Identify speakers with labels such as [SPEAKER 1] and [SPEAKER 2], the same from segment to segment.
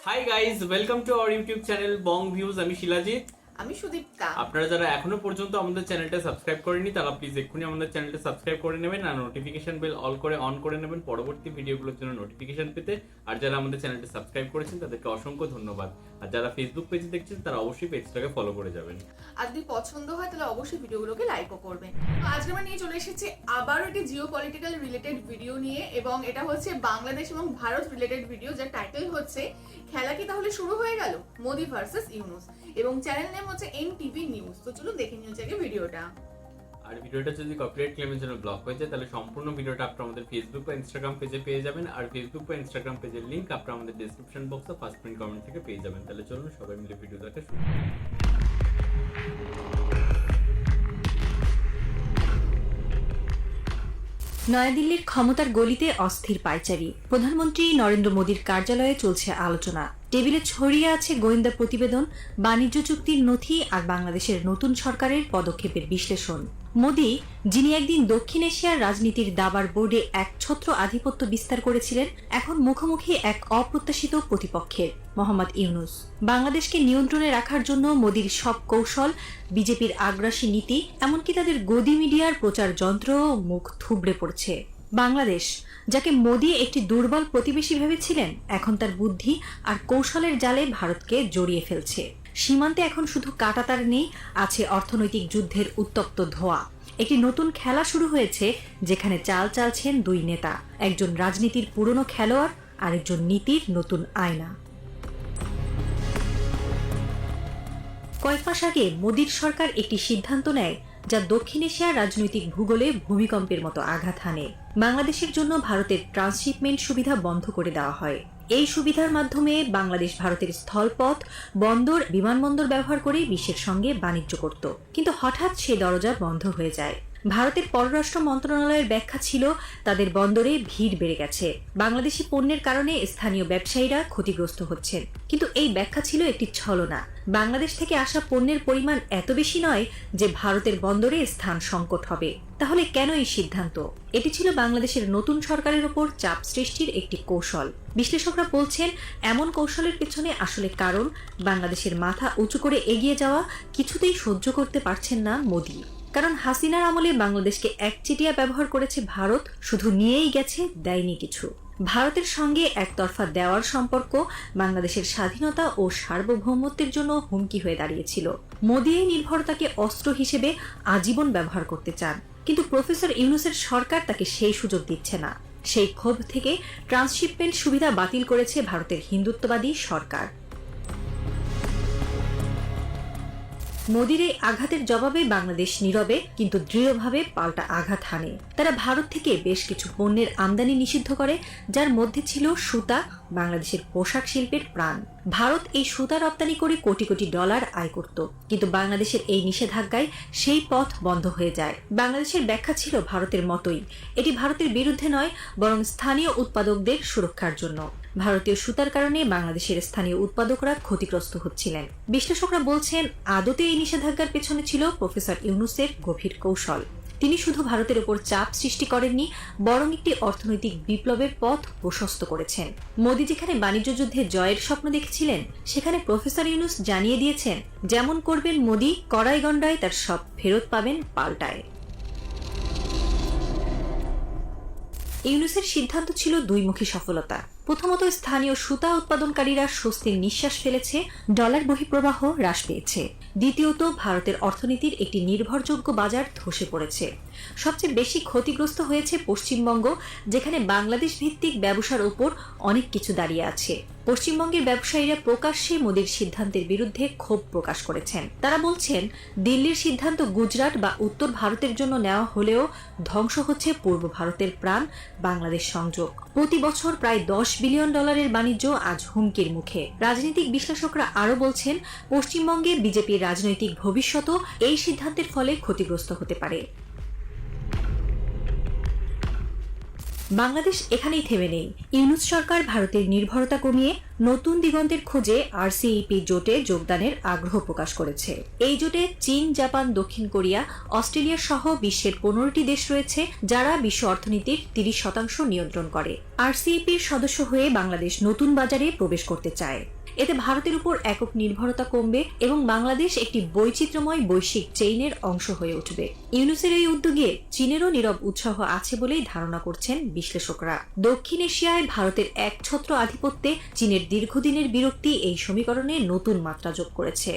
[SPEAKER 1] Hi guys, welcome to our YouTube channel Bong views. আমি শিলাজিৎ।
[SPEAKER 2] আমি সুদীপ্তা।
[SPEAKER 1] আপনারা যারা এখনো পর্যন্ত আমাদের চ্যানেলটা সাবস্ক্রাইব করেনি তারা প্লিজ এক্ষুনি আমাদের চ্যানেলটা সাবস্ক্রাইব করে নেবেন আর নোটিফিকেশন বেল অন করে নেবেন পরবর্তী ভিডিওগুলোর জন্য নোটিফিকেশন পেতে। আর যারা আমাদের চ্যানেলটা সাবস্ক্রাইব করেছেন তাদেরকে অসংখ্য ধন্যবাদ। আর যারা ফেসবুক পেজে দেখছেন তারা অবশ্যই পেজটাকে ফলো করে যাবেন।
[SPEAKER 2] আর যদি পছন্দ হয় তাহলে অবশ্যই ভিডিওগুলোকে লাইকও করবেন। তো আজকে আমরা নিয়ে চলে এসেছি আবারও একটি জিও পলিটিক্যাল রিলেটেড ভিডিও নিয়ে, এবং এটা হচ্ছে বাংলাদেশ এবং ভারত রিলেটেড ভিডিও, যার টাইটেল হচ্ছে খেলা কি তাহলে শুরু হয়ে গেল, মোদি ভার্সেস ইউনূস, এবং চ্যানেল নেম হচ্ছে এনটিভি নিউজ। তো চলুন দেখে নিয়ে যাকে ভিডিওটা।
[SPEAKER 1] আর ভিডিওটা যদি কপিরাইট ক্লেমের জন্য ব্লক হয়ে যায় তাহলে সম্পূর্ণ ভিডিওটা আপনারা আমাদের ফেসবুক বা ইনস্টাগ্রাম পেজে পেয়ে যাবেন। আর ফেসবুক বা ইনস্টাগ্রাম পেজের লিংক আপনারা আমাদের ডেসক্রিপশন বক্সে ফার্স্ট প্রিন্ট কমেন্ট থেকে পেয়ে যাবেন। তাহলে চলুন সবাই মিলে ভিডিও দেখা শুরু করি।
[SPEAKER 3] নয়াদিল্লির ক্ষমতার গলিতে অস্থির পায়চারি। প্রধানমন্ত্রী নরেন্দ্র মোদীর কার্যালয়ে চলছে আলোচনা। টেবিলে ছড়িয়ে আছে গোয়েন্দা প্রতিবেদন, বাণিজ্য চুক্তির নথি আর বাংলাদেশের নতুন সরকারের পদক্ষেপের বিশ্লেষণ। মোদী, যিনি একদিন দক্ষিণ এশিয়ার রাজনীতির দাবার বোর্ডে একছত্র আধিপত্য বিস্তার করেছিলেন, এখন মুখোমুখি এক অপ্রত্যাশিত প্রতিপক্ষের, মোহাম্মদ ইউনূস। বাংলাদেশকে নিয়ন্ত্রণে রাখার জন্য মোদীর সব কৌশল, বিজেপির আগ্রাসী নীতি, এমনকি তাদের গদি মিডিয়ার প্রচার যন্ত্র মুখ থুবড়ে পড়ছে। বাংলাদেশ, যাকে মোদী একটি দুর্বল প্রতিবেশী ভেবেছিলেন, এখন তার বুদ্ধি আর কৌশলের জালে ভারতকে জড়িয়ে ফেলছে। সীমান্তে এখন শুধু কাঁটাতার নেই, আছে অর্থনৈতিক যুদ্ধের উত্তপ্ত ধোঁয়া। একটি নতুন খেলা শুরু হয়েছে, যেখানে চাল চালছেন দুই নেতা, একজন রাজনীতির পুরনো খেলোয়াড়, আরেকজন নীতির নতুন আয়না। কয়েক মাস আগে মোদীর সরকার একটি সিদ্ধান্ত নেয় যা দক্ষিণ এশিয়ার রাজনৈতিক ভূগোলে ভূমিকম্পের মতো আঘাত হানে। বাংলাদেশের জন্য ভারতের ট্রান্সশিপমেন্ট সুবিধা বন্ধ করে দেওয়া হয়। এই সুবিধার মাধ্যমে বাংলাদেশ ভারতের স্থলপথ, বন্দর, বিমানবন্দর ব্যবহার করে বিশ্বের সঙ্গে বাণিজ্য করত। কিন্তু হঠাৎ সে দরজা বন্ধ হয়ে যায়। ভারতের পররাষ্ট্র মন্ত্রণালয়ের ব্যাখ্যা ছিল তাদের বন্দরে ভিড় বেড়ে গেছে, বাংলাদেশি পণ্যের কারণে স্থানীয় ব্যবসায়ীরা ক্ষতিগ্রস্ত হচ্ছেন। কিন্তু এই ব্যাখ্যা ছিল একটি ছলনা। বাংলাদেশ থেকে আসা পণ্যের পরিমাণ এত বেশি নয় যে ভারতের বন্দরে স্থান সংকট হবে। তাহলে কেন এই সিদ্ধান্ত? এটি ছিল বাংলাদেশের নতুন সরকারের ওপর চাপ সৃষ্টির একটি কৌশল। বিশ্লেষকরা বলছেন, এমন কৌশলের পেছনে আসলে কারণ বাংলাদেশের মাথা উঁচু করে এগিয়ে যাওয়া কিছুতেই সহ্য করতে পারছেন না মোদী। কারণ হাসিনার আমলে বাংলাদেশকে একচেটিয়া ব্যবহার করেছে ভারত, শুধু নিয়েই গেছে, দেয়নি কিছু। ভারতের সঙ্গে একতরফা দেওয়ার সম্পর্ক বাংলাদেশের স্বাধীনতা ও সার্বভৌমত্বের জন্য হুমকি হয়ে দাঁড়িয়েছিল। মোদী এই নির্ভরতাকে অস্ত্র হিসেবে আজীবন ব্যবহার করতে চান, কিন্তু প্রফেসর ইউনূসের সরকার তাকে সেই সুযোগ দিচ্ছে না। সেই ক্ষোভ থেকে ট্রান্সশিপমেন্ট সুবিধা বাতিল করেছে ভারতের হিন্দুত্ববাদী সরকার। মোদীর এই আঘাতের জবাবে বাংলাদেশ নীরবে কিন্তু দৃঢ়ভাবে পাল্টা আঘাত হানে। তারা ভারত থেকে বেশ কিছু পণ্যের আমদানি নিষিদ্ধ করে, যার মধ্যে ছিল সুতা, বাংলাদেশের পোশাক শিল্পের প্রাণ। ভারত এই সুতা রপ্তানি করে কোটি কোটি ডলার আয় করত, কিন্তু বাংলাদেশের এই নিষেধাজ্ঞায় সেই পথ বন্ধ হয়ে যায়। বাংলাদেশের ব্যাখ্যা ছিল ভারতের মতোই, এটি ভারতের বিরুদ্ধে নয়, বরং স্থানীয় উৎপাদকদের সুরক্ষার জন্য। ভারতীয় সুতার কারণে বাংলাদেশের স্থানীয় উৎপাদকরা ক্ষতিগ্রস্ত হচ্ছিলেন। বিশ্লেষকরা বলছেন, আদতে এই নিষেধাজ্ঞার পেছনে ছিল প্রফেসর ইউনূসের গভীর কৌশল। তিনি শুধু ভারতের উপর চাপ সৃষ্টি করেননি, বরং একটি অর্থনৈতিক বিপ্লবের পথ প্রশস্ত করেছেন। মোদী যেখানে বাণিজ্য যুদ্ধে জয়ের স্বপ্ন দেখেছিলেন, সেখানে প্রফেসর ইউনূস জানিয়ে দিয়েছেন, যেমন করবেন মোদী, কড়াই গন্ডায় তার সব ফেরত পাবেন পাল্টায়। ইউনূসের সিদ্ধান্ত ছিল দুইমুখী সফলতা। প্রথমত, স্থানীয় সুতা উৎপাদনকারীরা স্বস্তির নিঃশ্বাস ফেলেছে, ডলার বহিঃপ্রবাহ হ্রাস পেয়েছে। দ্বিতীয়ত, ভারতের অর্থনীতির একটি নির্ভরযোগ্য বাজার ধসে পড়েছে। সবচেয়ে বেশি ক্ষতিগ্রস্ত হয়েছে পশ্চিমবঙ্গ, যেখানে বাংলাদেশ ভিত্তিক ব্যবসার উপর অনেক কিছু দাঁড়িয়ে আছে। পশ্চিমবঙ্গের ব্যবসায়ীরা প্রকাশ্যে মোদীর সিদ্ধান্তের বিরুদ্ধে ক্ষোভ প্রকাশ করেছেন। তারা বলছেন, দিল্লির সিদ্ধান্ত গুজরাট বা উত্তর ভারতের জন্য নেওয়া হলেও ধ্বংস হচ্ছে পূর্ব ভারতের প্রাণ, বাংলাদেশ সংযোগ। প্রতি বছর প্রায় $10 বিলিয়ন বাণিজ্য আজ হুমকির মুখে। রাজনৈতিক বিশ্লেষকরা আরও বলছেন, পশ্চিমবঙ্গে বিজেপির রাজনৈতিক ভবিষ্যৎও এই সিদ্ধান্তের ফলে ক্ষতিগ্রস্ত হতে পারে। বাংলাদেশ এখানেই থেমে নেই। ইউনূস সরকার ভারতের নির্ভরতা কমিয়ে নতুন দিগন্তের খোঁজে RCEP জোটে যোগদানের আগ্রহ প্রকাশ করেছে। এই জোটে চীন, জাপান, দক্ষিণ কোরিয়া, অস্ট্রেলিয়া সহ বিশ্বের 15টি দেশ রয়েছে, যারা বিশ্ব অর্থনীতির 30% নিয়ন্ত্রণ করে। RCEP-র সদস্য হয়ে বাংলাদেশ নতুন বাজারে প্রবেশ করতে চায়। এতে ভারতের উপর একক নির্ভরতা কমবে এবং বাংলাদেশ একটি বৈচিত্র্যময় বৈশ্বিক চেইনের অংশ হয়ে উঠবে। ইউনুসের এই উদ্যোগে চীনেরও নীরব উৎসাহ আছে বলেই ধারণা করছেন বিশ্লেষকরা। দক্ষিণ এশিয়ায় ভারতের একছত্র আধিপত্যে চীনের দীর্ঘদিনের বিরক্তি এই সমীকরণে নতুন মাত্রা যোগ করেছে।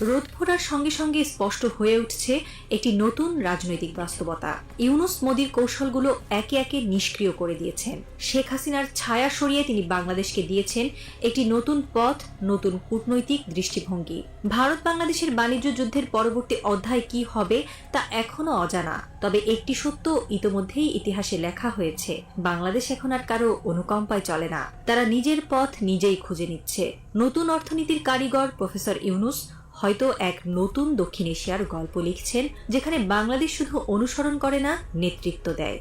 [SPEAKER 3] রোদ ফোটার সঙ্গে সঙ্গে স্পষ্ট হয়ে উঠছে একটি নতুন রাজনৈতিক বাস্তবতা। ইউনুস মোদির কৌশলগুলো একে একে নিষ্ক্রিয় করে দিয়েছেন। শেখ হাসিনার ছায়া সরিয়ে তিনি বাংলাদেশকে দিয়েছেন একটি নতুন পথ, নতুন কূটনৈতিক দৃষ্টিভঙ্গি। ভারত বাংলাদেশের বাণিজ্য যুদ্ধের পরবর্তী অধ্যায় কি হবে তা এখনো অজানা। তবে একটি সত্য ইতোমধ্যেই ইতিহাসে লেখা হয়েছে, বাংলাদেশ এখন আর কারো অনুকম্পায় চলে না। তারা নিজের পথ নিজেই খুঁজে নিচ্ছে। নতুন অর্থনীতির কারিগর প্রফেসর ইউনুস হয়তো এক নতুন দক্ষিণ এশিয়ার গল্প লিখছেন, যেখানে বাংলাদেশ শুধু অনুসরণ করে না, নেতৃত্ব দেয়।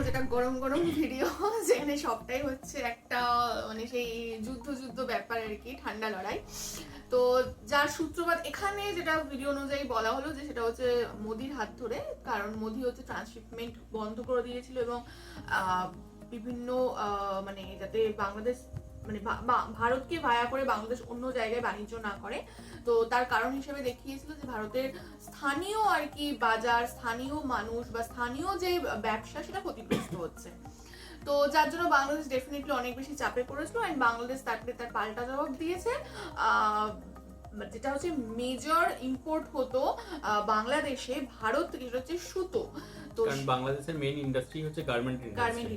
[SPEAKER 2] যেটা গরম গরম ভিডিও, যেখানে সবটাই হচ্ছে একটা মানে সেই যুদ্ধ ব্যাপার আর কি, ঠান্ডা লড়াই। তো যার সূত্রপাত এখানে যেটা ভিডিও অনুযায়ী বলা হলো যে সেটা হচ্ছে মোদির হাত ধরে, কারণ মোদি হচ্ছে ট্রান্সশিপমেন্ট বন্ধ করে দিয়েছিল এবং বিভিন্ন মানে যাতে বাংলাদেশ মানে ভারতকে ভায়া করে বাংলাদেশ অন্য জায়গায় বাণিজ্য না করে। তো তার কারণ হিসেবে দেখিয়েছিল যে ভারতের স্থানীয় আর কি বাজার, স্থানীয় মানুষ বা স্থানীয় যে ব্যবসা সেটা ক্ষতিগ্রস্ত হচ্ছে। তো যার জন্য বাংলাদেশ ডেফিনেটলি অনেক বেশি চাপে পড়েছিল অ্যান্ড বাংলাদেশ তারপরে তার পাল্টা জবাব দিয়েছে। যেটা হচ্ছে মেজর ইম্পোর্ট হতো বাংলাদেশে ভারত থেকে, সেটা হচ্ছে সুতো। তো
[SPEAKER 1] কারণ বাংলাদেশের মেইন ইন্ডাস্ট্রি হচ্ছে গার্মেন্ট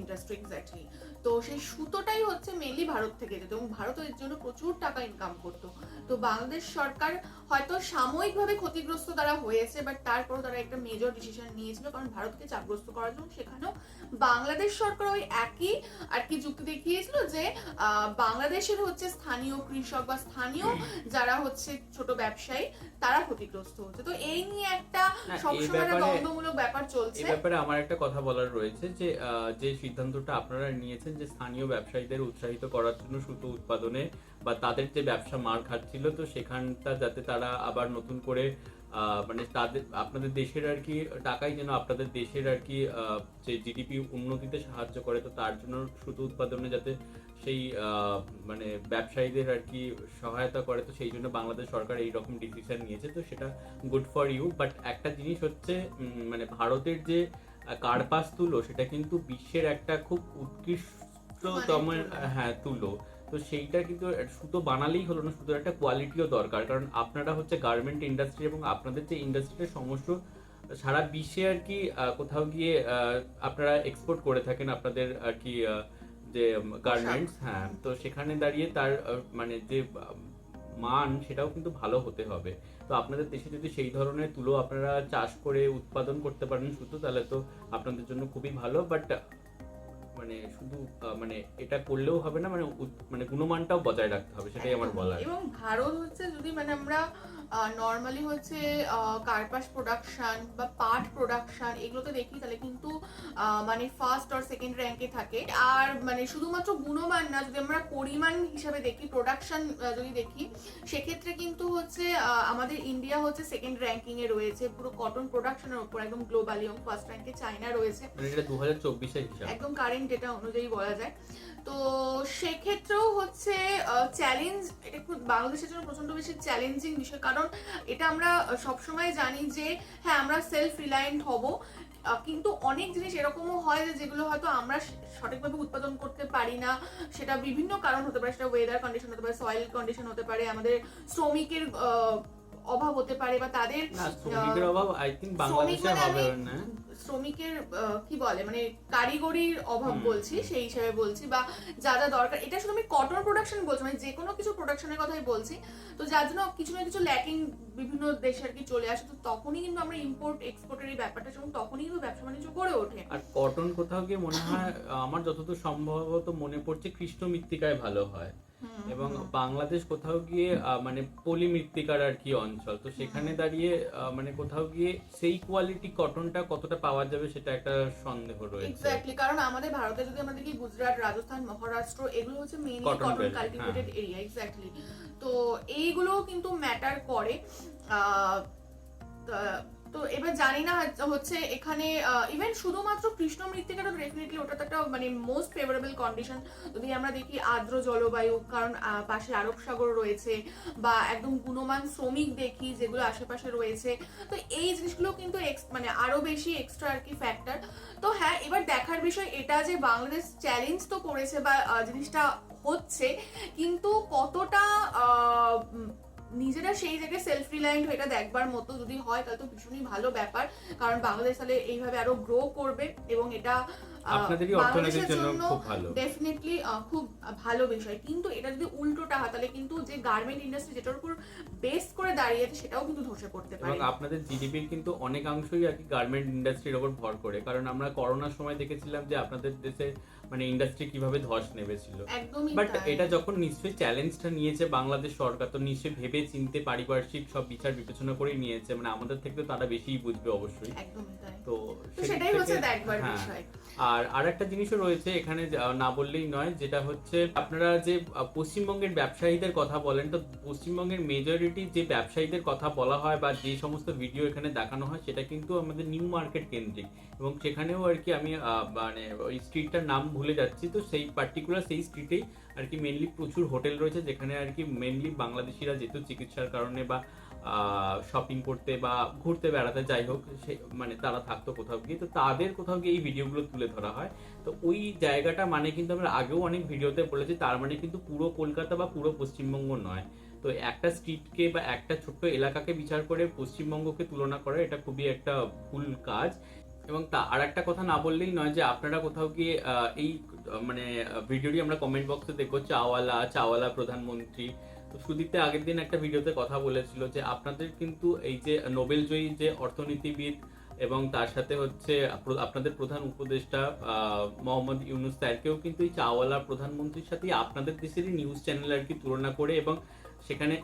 [SPEAKER 2] ইন্ডাস্ট্রি এক্স্যাক্টলি। তো সেই সুতোটাই হচ্ছে মেইনলি ভারত থেকে যেত এবং ভারত এর জন্য প্রচুর টাকা ইনকাম করতো। তো বাংলাদেশ সরকার হয়তো সাময়িকভাবে ক্ষতিগ্রস্ত তারা হয়েছে, বাট তারপর তারা একটা মেজর ডিসিশন নিয়েছিল কারণ ভারতকে চাপগ্রস্ত করার জন্য। সেখানেও বাংলাদেশ সরকার ওই একই আর কি যুক্তি দেখিয়েছিল যে বাংলাদেশের হচ্ছে স্থানীয় কৃষক বা স্থানীয় যারা হচ্ছে ছোট ব্যবসায়ী তারা ক্ষতিগ্রস্ত হচ্ছে। তো এই নিয়ে একটা সবসময় দ্বন্দ্বমূলক ব্যাপার চলছে।
[SPEAKER 1] এই ব্যাপারে আমার একটা কথা বলার রয়েছে যে যে সিদ্ধান্তটা আপনারা নিয়েছেন যে স্থানীয় ব্যবসায়ীদের উৎসাহিত করার জন্য সুতো উৎপাদনে বা তাদের যে ব্যবসা মার খাচ্ছিল, তো সেখানটা যাতে তারা আবার নতুন করে মানে তাদের আপনাদের দেশের আর কি টাকাই যেন আপনাদের দেশের আর কি যে জিডিপি উন্নতিতে সাহায্য করে, তো তার জন্য সুতো উৎপাদনে যাতে সেই মানে ব্যবসায়ীদের আর কি সহায়তা করে, তো সেই জন্য বাংলাদেশ সরকার এই রকম ডিসিশন নিয়েছে। তো সেটা গুড ফর ইউ। বাট একটা জিনিস হচ্ছে মানে ভারতের যে কার্পাস তুলো, সেটা কিন্তু বিশ্বের একটা খুব উৎকৃষ্টতম তুলো। তো সেইটা কিন্তু সুতো বানালেই হলো না, সুতোর একটা কোয়ালিটিও দরকার। কারণ আপনারা হচ্ছে গার্মেন্ট ইন্ডাস্ট্রি এবং আপনাদের যে ইন্ডাস্ট্রিটা সমস্ত সারা বিশ্বে আর কি কোথাও গিয়ে আপনারা এক্সপোর্ট করে থাকেন আপনাদের আর কি যে গার্মেন্টস। হ্যাঁ, তো সেখানে দাঁড়িয়ে তার মানে যে মান সেটাও কিন্তু ভালো হতে হবে। তো আপনাদের দেশে যদি সেই ধরনের তুলো আপনারা চাষ করে উৎপাদন করতে পারেন সুতো, তাহলে তো আপনাদের জন্য খুবই ভালো। বাট মানে শুধু মানে এটা করলেও হবে না, মানে গুণমানটাও বজায় রাখতে হবে, সেটাই আমার বলার।
[SPEAKER 2] এবং ভারত হচ্ছে যদি মানে আমরা নর্মালি হচ্ছে কার্পাস প্রোডাকশন বা পাট প্রোডাকশন এগুলোতে দেখি, তাহলে কিন্তু মানে ফার্স্ট আর সেকেন্ড র্যাঙ্কে থাকে। আর মানে শুধুমাত্র গুণমান না, যদি আমরা পরিমাণ হিসাবে দেখি, প্রোডাকশন যদি দেখি, সেক্ষেত্রে কিন্তু হচ্ছে আমাদের ইন্ডিয়া হচ্ছে সেকেন্ড র্যাঙ্কিং এ রয়েছে পুরো কটন প্রোডাকশনের উপর একদম গ্লোবালি, এবং ফার্স্ট র্যাঙ্কে চায়না রয়েছে।
[SPEAKER 1] মানে এটা 2024 এর হিসাব,
[SPEAKER 2] একদম কারেন্ট ডেটা অনুযায়ী বলা যায়। তো সেক্ষেত্রেও হচ্ছে চ্যালেঞ্জ, এটা বাংলাদেশের জন্য প্রচন্ড বেশি চ্যালেঞ্জিং বিষয়। কারণ এটা আমরা সবসময় জানি যে হ্যাঁ আমরা সেলফ রিলায়েন্ট হব, কিন্তু অনেক জিনিস এরকমও হয় যে যেগুলো হয়তো আমরা সঠিকভাবে উৎপাদন করতে পারি না। সেটা বিভিন্ন কারণ হতে পারে, সেটা ওয়েদার কন্ডিশন হতে পারে, সয়েল কন্ডিশন হতে পারে, আমাদের শ্রমিকের অভাব হতে পারে, বা তাদের
[SPEAKER 1] শ্রমিকের অভাব আই থিংক বাংলাদেশে হবে না,
[SPEAKER 2] শ্রমিকের কি বলে মানে কারিগরির অভাব বলছি, সেই হিসাবে বলছি, বা যা যা দরকার। এটা শুধু আমি কটন প্রোডাকশন বলছি, মানে যে কোনো কিছু প্রোডাকশনের কথাই বলছি। তো যার জন্য কিছু না কিছু ল্যাকিং বিভিন্ন দেশে আর কি চলে আসে, তো তখনই কিন্তু আমরা ইম্পোর্ট এক্সপোর্টের এই ব্যাপারটা, এবং তখনই কিন্তু ব্যবসা বাণিজ্য গড়ে ওঠে।
[SPEAKER 1] আর কটন কোথাও গিয়ে মনে হয় আমার যতদূর সম্ভবত মনে পড়ছে কৃষ্ণ মৃত্তিকায় ভালো হয়, এবং বাংলাদেশ কোথাও গিয়ে মানে পলি মৃত্তিকার আর কি অঞ্চল। তো সেখানে দাঁড়িয়ে মানে কোথাও গিয়ে সেই কোয়ালিটি কটনটা কতটা পাওয়া যাবে সেটা একটা সন্দেহ রয়েছে।
[SPEAKER 2] এক্স্যাক্টলি, কারণ আমাদের ভারতে যদি আমরা দেখি গুজরাট, রাজস্থান, মহারাষ্ট্র এগুলো হচ্ছে mainly cotton cultivated area. Exactly, তো এইগুলো কিন্তু ম্যাটার করে। তো এবার জানি না হচ্ছে এখানে ইভেন শুধুমাত্র কৃষ্ণ মৃত্তিকাটা ডেফিনেটলি ওটা তো একটা মানে মোস্ট ফেভারেবল কন্ডিশন। যদি আমরা দেখি আর্দ্র জলবায়ু, কারণ পাশে আরব সাগর রয়েছে, বা একদম গুণমান শ্রমিক দেখি যেগুলো আশেপাশে রয়েছে, তো এই জিনিসগুলো কিন্তু মানে আরো বেশি এক্সট্রা আর কি ফ্যাক্টর। তো হ্যাঁ, এবার দেখার বিষয় এটা যে বাংলাদেশ চ্যালেঞ্জ তো করেছে বা জিনিসটা হচ্ছে, কিন্তু কতটা নিজেরা সেই জায়গায় সেলফ রিলায়েন্ট এটা দেখবার মতো যদি হয় তাহলে তো ভীষণই ভালো ব্যাপার। কারণ বাংলাদেশ তাহলে এইভাবে আরো গ্রো করবে এবং এটা
[SPEAKER 1] আপনাদেরই অর্থনীতির জন্য খুব ভালো,
[SPEAKER 2] ডেফিনেটলি খুব ভালো বিষয়। কিন্তু এটা যদি উল্টোটা হয় তাহলে কিন্তু যে গার্মেন্ট ইন্ডাস্ট্রি যেটার উপর বেস করে দাঁড়িয়েছে সেটাও কিন্তু ধসে পড়তে পারে।
[SPEAKER 1] এবং আপনাদের জিডিপির কিন্তু অনেকাংশই আর কি গার্মেন্ট ইন্ডাস্ট্রির উপর ভর করে, কারণ আমরা করোনার সময় দেখেছিলাম যে আপনাদের দেশে মানে ইন্ডাস্ট্রি কিভাবে ধস নেমেছিল।
[SPEAKER 2] একদমই
[SPEAKER 1] বাট
[SPEAKER 2] তাই।
[SPEAKER 1] এটা যখন নিশ্চয়ই চ্যালেঞ্জটা নিয়েছে বাংলাদেশ সরকার, তো নিশ্চয়ই ভেবে চিন্তে পারিপার্শ্বিক সব বিচার বিবেচনা করে নিয়েছে, মানে আমাদের থেকে তো তারা বেশিই বুঝবে অবশ্যই।
[SPEAKER 2] একদমই তাই।
[SPEAKER 1] তো
[SPEAKER 2] সেটাই হচ্ছে দেখবার বিষয়।
[SPEAKER 1] আর আরেকটা জিনিসও রয়েছে এখানে না বললেই নয়, যেটা হচ্ছে আপনারা যে পশ্চিমবঙ্গের ব্যবসায়ীদের কথা বলেন, তো পশ্চিমবঙ্গের মেজরিটি যে ব্যবসায়ীদের কথা বলা হয় বা যে সমস্ত ভিডিও এখানে দেখানো হয় সেটা কিন্তু আমাদের নিউ মার্কেট কেন্দ্রিক, এবং সেখানেও আর কি আমি মানে ওই স্ট্রিটটার নাম ভুলে যাচ্ছি, তো সেই পার্টিকুলার সেই স্ট্রিটেই আর কি মেনলি প্রচুর হোটেল রয়েছে যেখানে আর কি মেনলি বাংলাদেশিরা যেহেতু চিকিৎসার কারণে বা শপিং করতে বা ঘুরতে বেড়াতে যাই হোক সে মানে তারা থাকতো কোথাও গিয়ে, তো তাদের কোথাও গিয়ে এই ভিডিওগুলো তুলে ধরা হয়। তো ওই জায়গাটা মানে কিন্তু আমরা আগেও অনেক ভিডিওতে বলেছি, তার মানে কিন্তু পুরো কলকাতা বা পুরো পশ্চিমবঙ্গ নয়। তো একটা স্ট্রিটকে বা একটা ছোট্ট এলাকাকে বিচার করে পশ্চিমবঙ্গকে তুলনা করা এটা খুবই একটা ভুল কাজ। এবং আর একটা কথা না বললেই নয় যে আপনারা কোথাও গিয়ে এই মানে ভিডিওটি আমরা কমেন্ট বক্সে দেখবো চাওয়ালা প্রধানমন্ত্রী। তো সুদীপ্তে আগের দিন একটা ভিডিওতে কথা বলেছিল যে আপনাদের কিন্তু এই যে নোবেল জয়ী যে অর্থনীতিবিদ এবং তার সাথে হচ্ছে আপনাদের প্রধান উপদেষ্টা মোহাম্মদ ইউনুস স্যারকেও কিন্তু এই চাওয়ালা প্রধানমন্ত্রীর সাথে আপনাদের দেশেরই নিউজ চ্যানেল আর কি তুলনা করে, এবং সেখানে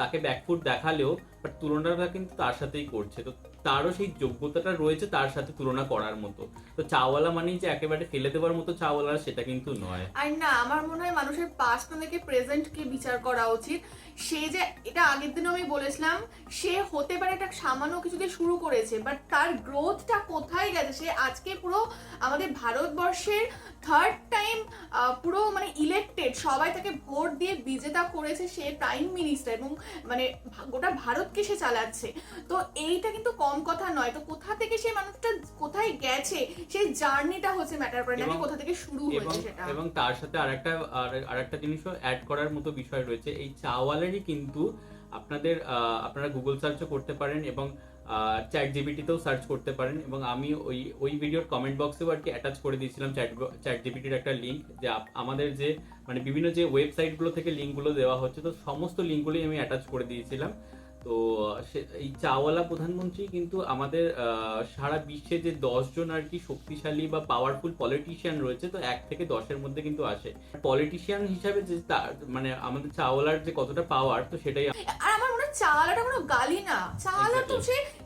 [SPEAKER 1] তাকে ব্যাকফুট দেখালেও বাট তুলনাটা কিন্তু তার সাথেই করছে। তো তারও সেই যোগ্যতাটা রয়েছে তার সাথে তুলনা করার মতো। তো চাওয়ালা মানেই যে একেবারে ফেলে দেওয়ার মতো চাওয়ালা সেটা কিন্তু নয়।
[SPEAKER 2] আর না, আমার মনে হয় মানুষের পাস্ট থেকে প্রেজেন্ট কে বিচার করা উচিত। সে যে এটা আগের দিনও আমি বলেছিলাম, সে হতে পারে একটা সামান্য কিছু দিয়ে শুরু করেছে, বাট তার গ্রোথটা কোথায় গেছে। সে আজকে পুরো আমাদের ভারতবর্ষের থার্ড টাইম পুরো মানে ইলেক্টেড, সবাই তাকে ভোট দিয়ে বিজেতা করেছে, সে প্রাইম মিনিস্টার এবং মানে গোটা ভারতকে সে চালাচ্ছে। তো এইটা কিন্তু কম কথা নয়। তো কোথা থেকে সেই মানুষটা কোথায় গেছে সেই জার্নিটা হচ্ছে ম্যাটার করে, নাকি কোথা থেকে শুরু হয়েছে সেটা।
[SPEAKER 1] এবং তার সাথে আরেকটা জিনিসও অ্যাড করার মতো বিষয় রয়েছে, এই চাওয়ালেরই কিন্তু আপনারা গুগল সার্চও করতে পারেন এবং চ্যাট জিপিটিতেও সার্চ করতে পারেন, এবং আমি ওই ভিডিওর কমেন্ট বক্সেও আর কি অ্যাটাচ করে দিয়েছিলাম চ্যাট জিপিটির একটা লিঙ্ক, যে আমাদের যে মানে বিভিন্ন যে ওয়েবসাইটগুলো থেকে লিঙ্কগুলো দেওয়া হচ্ছে, তো সমস্ত লিঙ্কগুলোই আমি অ্যাটাচ করে দিয়েছিলাম। তো এই চাওয়ালা প্রধানমন্ত্রী কিন্তু আমাদের সারা বিশ্বে যে 10 জন আর কি শক্তিশালী বা পাওয়ারফুল পলিটিশিয়ান রয়েছে, তো 1 থেকে 10-এর মধ্যে কিন্তু আসে। পলিটিশিয়ান হিসাবে যে মানে আমাদের চাওয়ালার যে কতটা পাওয়ার, তো সেটাই।
[SPEAKER 2] আর আমার মনে হয় চাওয়ালাটা কোনো গালি না, চাওয়ালা তো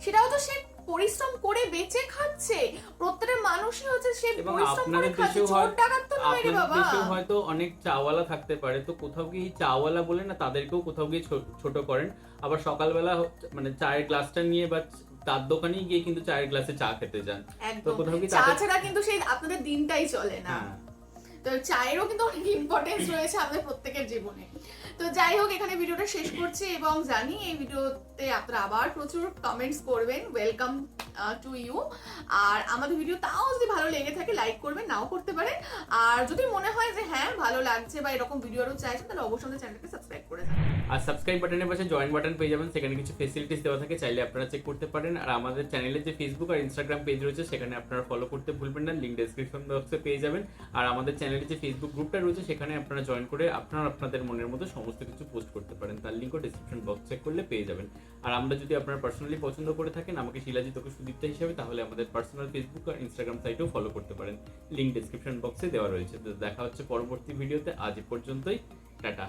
[SPEAKER 2] সেটাও তো সে পরিশ্রম করে বেঁচে খাচ্ছে। প্রত্যেকটা মানুষই হচ্ছে সে পরিশ্রম করে খাচ্ছে, চোর ডাকাত তো নয় রে বাবা।
[SPEAKER 1] দেশেও হয়তো অনেক চাওয়ালা থাকতে পারে, তো কোথাও গিয়ে চাওয়ালা বলে না তাদেরকেও কোথাও গিয়ে ছোট করেন। আবার সকালবেলা মানে চায়ের গ্লাসটা নিয়ে বা তার দোকানেই গিয়ে কিন্তু চায়ের গ্লাসে চা খেতে যান, তো কোথাও গিয়ে
[SPEAKER 2] চা ছাড়া কিন্তু সেই আপনাদের দিনটাই চলে না। তো চায়েরও কিন্তু অনেক ইম্পর্টেন্স রয়েছে আমাদের প্রত্যেকের জীবনে। তো যাই হোক, এখানে ভিডিওটা শেষ করছি এবং জানি এই ভিডিওতে আপনারা আবার প্রচুর কমেন্টস করবেন, ওয়েলকাম টু ইউ। আর আমাদের ভিডিও তাও যদি ভালো লেগে থাকে লাইক করবেন, নাও করতে পারেন। আর যদি মনে হয় যে হ্যাঁ ভালো লাগছে বা এরকম ভিডিও আরও চাইছেন, তাহলে অবশ্যই আমাদের চ্যানেলকে সাবস্ক্রাইব করে দেন।
[SPEAKER 1] আর সাবস্ক্রাইব বাটনের পাশে জয়েন বাটন পেয়ে যাবেন, সেখানে কিছু ফেসিলিটিস দেওয়া থাকে, চাইলে আপনারা চেক করতে পারেন। আর আমাদের চ্যানেলে যে ফেসবুক আর ইনস্টাগ্রাম পেজ রয়েছে সেখানে আপনারা ফলো করতে ভুলবেন না, লিঙ্ক ডেসক্রিপশন বক্সে পেয়ে যাবেন। আর আমাদের চ্যানেলে যে ফেসবুক গ্রুপটা রয়েছে সেখানে আপনারা জয়েন করে আপনাদের মনের মতো সমস্ত কিছু পোস্ট করতে পারেন, তার লিঙ্কও ডেসক্রিপশন বক্স চেক করলে পেয়ে যাবেন। আর আমরা যদি আপনারা পার্সোনালি পছন্দ করে থাকেন আমাকে শিলাজিৎ ওকে সুদীপ্তা হিসেবে, তাহলে আমাদের পার্সোনাল ফেসবুক আর ইনস্টাগ্রাম সাইটেও ফলো করতে পারেন, লিঙ্ক ডেসক্রিপশন বক্সে দেওয়া রয়েছে। তো দেখা হচ্ছে পরবর্তী ভিডিওতে, আজ পর্যন্তই, টাটা।